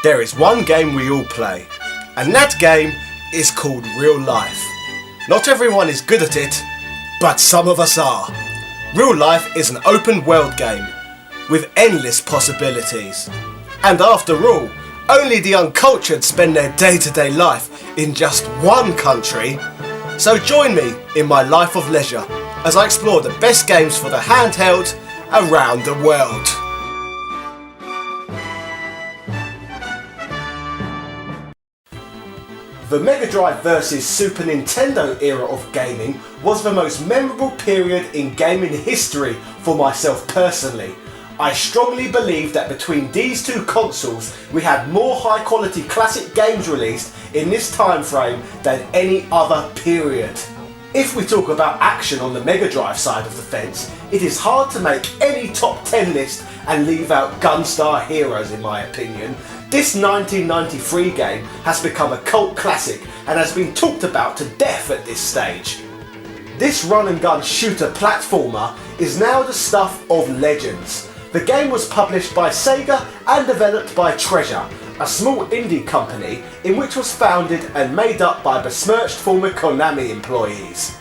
There is one game we all play, and that game is called real life. Not everyone is good at it, but some of us are. Real life is an open world game with endless possibilities. And after all, only the uncultured spend their day-to-day life in just one country. So join me in my life of leisure as I explore the best games for the handheld around the world. The Mega Drive vs Super Nintendo era of gaming was the most memorable period in gaming history for myself personally. I strongly believe that between these two consoles we had more high quality classic games released in this time frame than any other period. If we talk about action on the Mega Drive side of the fence, it is hard to make any top 10 list and leave out Gunstar Heroes in my opinion. This 1993 game has become a cult classic and has been talked about to death at this stage. This run and gun shooter platformer is now the stuff of legends. The game was published by Sega and developed by Treasure, a small indie company in which was founded and made up by besmirched former Konami employees.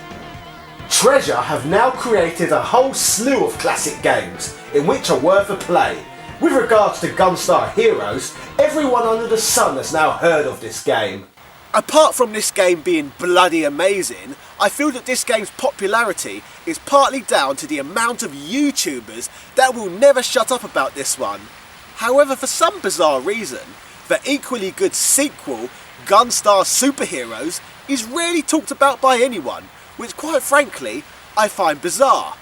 Treasure have now created a whole slew of classic games in which are worth a play. With regards to Gunstar Heroes, everyone under the sun has now heard of this game. Apart from this game being bloody amazing, I feel that this game's popularity is partly down to the amount of YouTubers that will never shut up about this one. However, for some bizarre reason, the equally good sequel, Gunstar Super Heroes, is rarely talked about by anyone, which quite frankly, I find bizarre.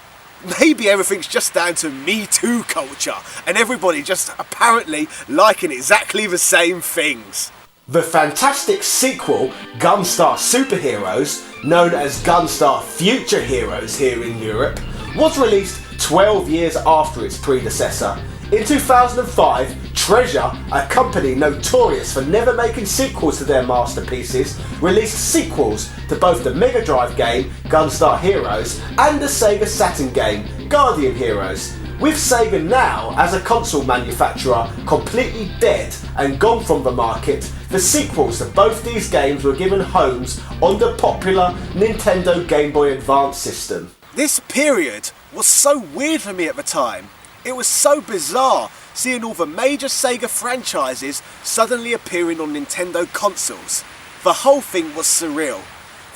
Maybe everything's just down to Me Too culture and everybody just apparently liking exactly the same things. The fantastic sequel, Gunstar Super Heroes, known as Gunstar Future Heroes here in Europe, was released 12 years after its predecessor. In 2005, Treasure, a company notorious for never making sequels to their masterpieces, released sequels to both the Mega Drive game, Gunstar Heroes, and the Sega Saturn game, Guardian Heroes. With Sega now, as a console manufacturer, completely dead and gone from the market, the sequels to both these games were given homes on the popular Nintendo Game Boy Advance system. This period was so weird for me at the time. It was so bizarre seeing all the major Sega franchises suddenly appearing on Nintendo consoles. The whole thing was surreal.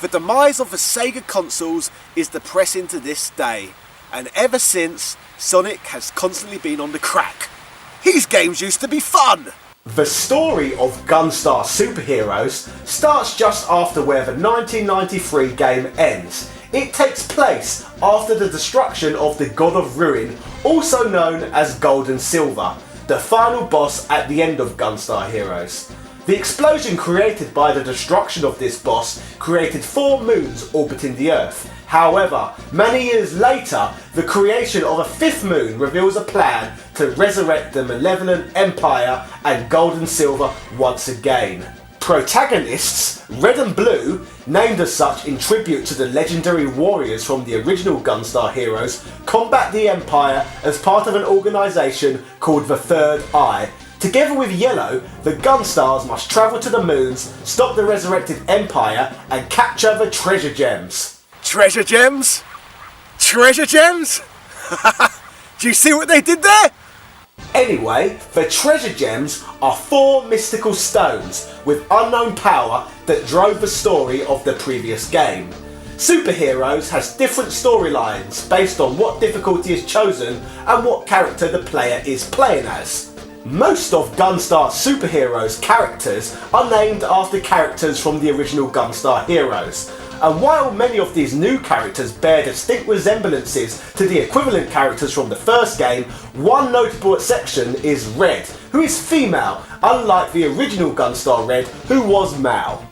The demise of the Sega consoles is depressing to this day, and ever since, Sonic has constantly been on the crack. His games used to be fun! The story of Gunstar Super Heroes starts just after where the 1993 game ends. It takes place after the destruction of the God of Ruin, also known as Gold and Silver, the final boss at the end of Gunstar Heroes. The explosion created by the destruction of this boss created 4 moons orbiting the Earth. However, many years later, the creation of a 5th moon reveals a plan to resurrect the malevolent Empire and Gold and Silver once again. Protagonists, Red and Blue, named as such in tribute to the legendary warriors from the original Gunstar Heroes, combat the Empire as part of an organisation called the Third Eye. Together with Yellow, the Gunstars must travel to the moons, stop the resurrected Empire, and capture the treasure gems. Treasure gems? Treasure gems? Do you see what they did there? Anyway, the treasure gems are 4 mystical stones with unknown power that drove the story of the previous game. Super Heroes has different storylines based on what difficulty is chosen and what character the player is playing as. Most of Gunstar Super Heroes characters are named after characters from the original Gunstar Heroes. And while many of these new characters bear distinct resemblances to the equivalent characters from the first game, one notable exception is Red, who is female, unlike the original Gunstar Red, who was male.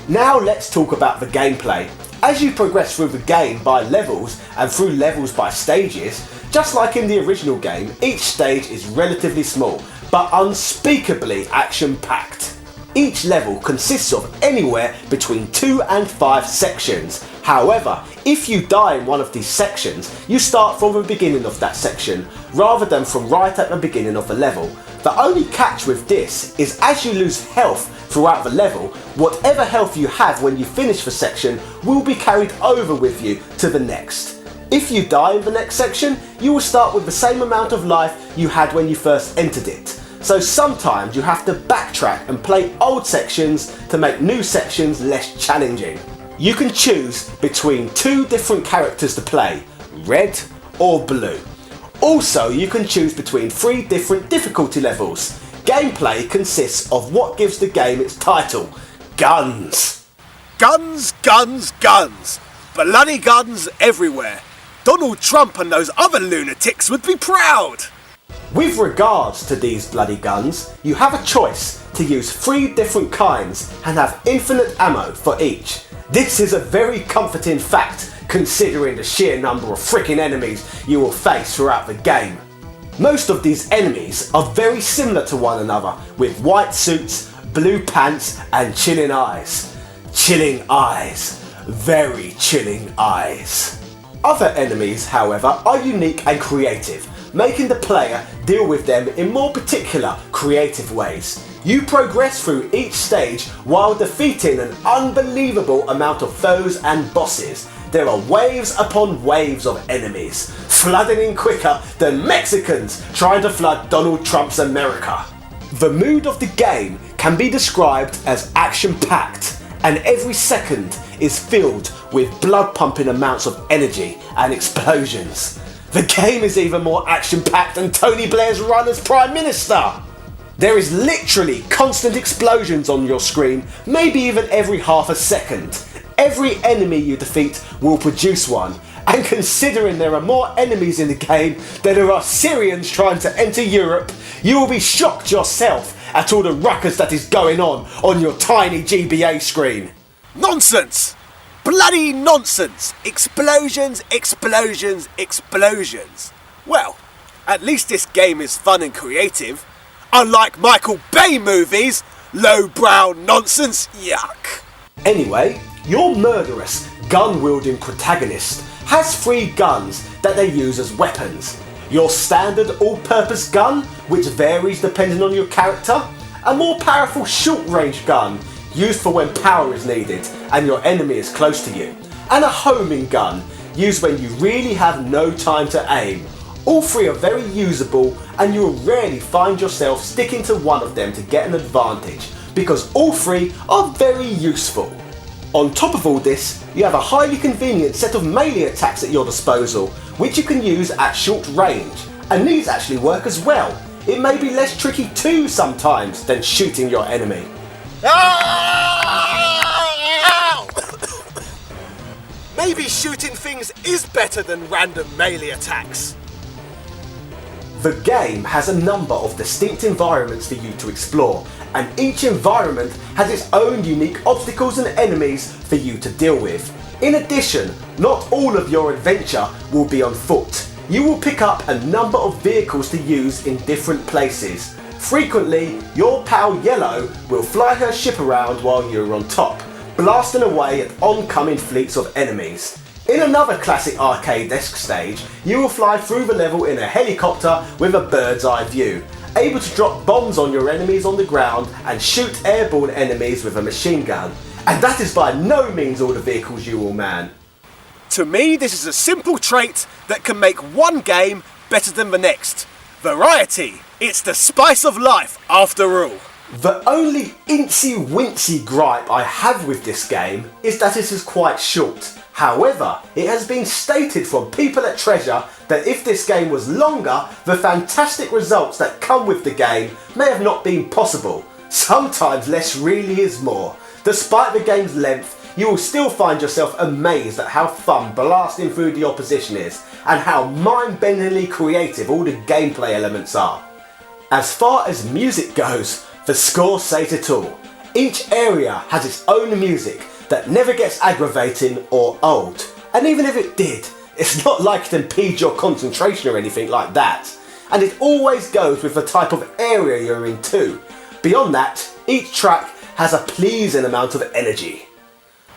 Now let's talk about the gameplay. As you progress through the game by levels and through levels by stages, just like in the original game, each stage is relatively small, but unspeakably action-packed. Each level consists of anywhere between 2 and 5 sections. However, if you die in one of these sections, you start from the beginning of that section, rather than from right at the beginning of the level. The only catch with this is as you lose health throughout the level, whatever health you have when you finish the section will be carried over with you to the next. If you die in the next section, you will start with the same amount of life you had when you first entered it. So sometimes you have to backtrack and play old sections to make new sections less challenging. You can choose between 2 different characters to play, red or blue. Also, you can choose between 3 different difficulty levels. Gameplay consists of what gives the game its title, guns. Guns, guns, guns. Bloody guns everywhere. Donald Trump and those other lunatics would be proud. With regards to these bloody guns, you have a choice to use 3 different kinds and have infinite ammo for each. This is a very comforting fact considering the sheer number of freaking enemies you will face throughout the game. Most of these enemies are very similar to one another with white suits, blue pants and chilling eyes. Chilling eyes. Very chilling eyes. Other enemies, however, are unique and creative, making the player deal with them in more particular, creative ways. You progress through each stage while defeating an unbelievable amount of foes and bosses. There are waves upon waves of enemies, flooding in quicker than Mexicans trying to flood Donald Trump's America. The mood of the game can be described as action-packed, and every second is filled with blood-pumping amounts of energy and explosions. The game is even more action-packed than Tony Blair's run as Prime Minister. There is literally constant explosions on your screen, maybe even every half a second. Every enemy you defeat will produce one, and considering there are more enemies in the game than there are Syrians trying to enter Europe, you will be shocked yourself at all the ruckus that is going on your tiny GBA screen. Nonsense! Bloody nonsense! Explosions, explosions, explosions. Well, at least this game is fun and creative. Unlike Michael Bay movies, lowbrow nonsense, yuck. Anyway, your murderous, gun-wielding protagonist has 3 guns that they use as weapons. Your standard all-purpose gun, which varies depending on your character, a more powerful short-range gun, used for when power is needed and your enemy is close to you, and a homing gun, used when you really have no time to aim. All 3 are very usable and you will rarely find yourself sticking to one of them to get an advantage, because all 3 are very useful. On top of all this, you have a highly convenient set of melee attacks at your disposal, which you can use at short range, and these actually work as well. It may be less tricky too sometimes than shooting your enemy. Maybe shooting things is better than random melee attacks. The game has a number of distinct environments for you to explore, and each environment has its own unique obstacles and enemies for you to deal with. In addition, not all of your adventure will be on foot. You will pick up a number of vehicles to use in different places. Frequently, your pal Yellow will fly her ship around while you're on top, blasting away at oncoming fleets of enemies. In another classic arcade-esque stage, you will fly through the level in a helicopter with a bird's eye view, able to drop bombs on your enemies on the ground and shoot airborne enemies with a machine gun. And that is by no means all the vehicles you will man. To me, this is a simple trait that can make one game better than the next. Variety. It's the spice of life, after all. The only incy-wincy gripe I have with this game is that it is quite short. However, it has been stated from people at Treasure that if this game was longer, the fantastic results that come with the game may have not been possible. Sometimes less really is more. Despite the game's length, you will still find yourself amazed at how fun blasting through the opposition is, and how mind-bendingly creative all the gameplay elements are. As far as music goes, the score says it all. Each area has its own music that never gets aggravating or old, and even if it did, it's not like it impedes your concentration or anything like that, and it always goes with the type of area you're in too. Beyond that, each track has a pleasing amount of energy.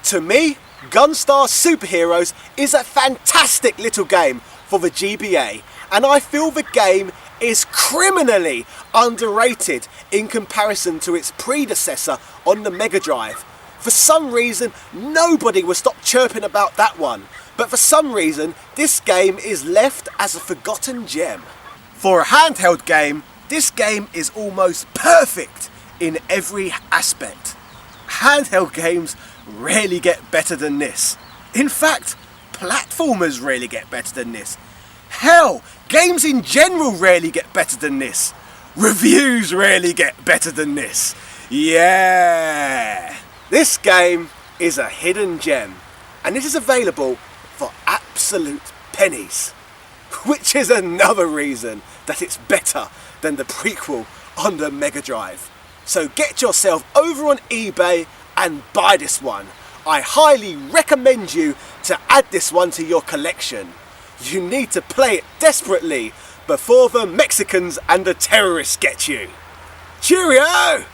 To me, Gunstar Super Heroes is a fantastic little game for the GBA, and I feel the game is criminally underrated in comparison to its predecessor on the Mega Drive. For some reason, nobody will stop chirping about that one, but for some reason, this game is left as a forgotten gem. For a handheld game, this game is almost perfect in every aspect. Handheld games rarely get better than this. In fact, platformers rarely get better than this. Hell, games in general rarely get better than this. Reviews rarely get better than this. Yeah! This game is a hidden gem, and it is available for absolute pennies. Which is another reason that it's better than the prequel on the Mega Drive. So get yourself over on eBay and buy this one. I highly recommend you to add this one to your collection. You need to play it desperately before the Mexicans and the terrorists get you. Cheerio!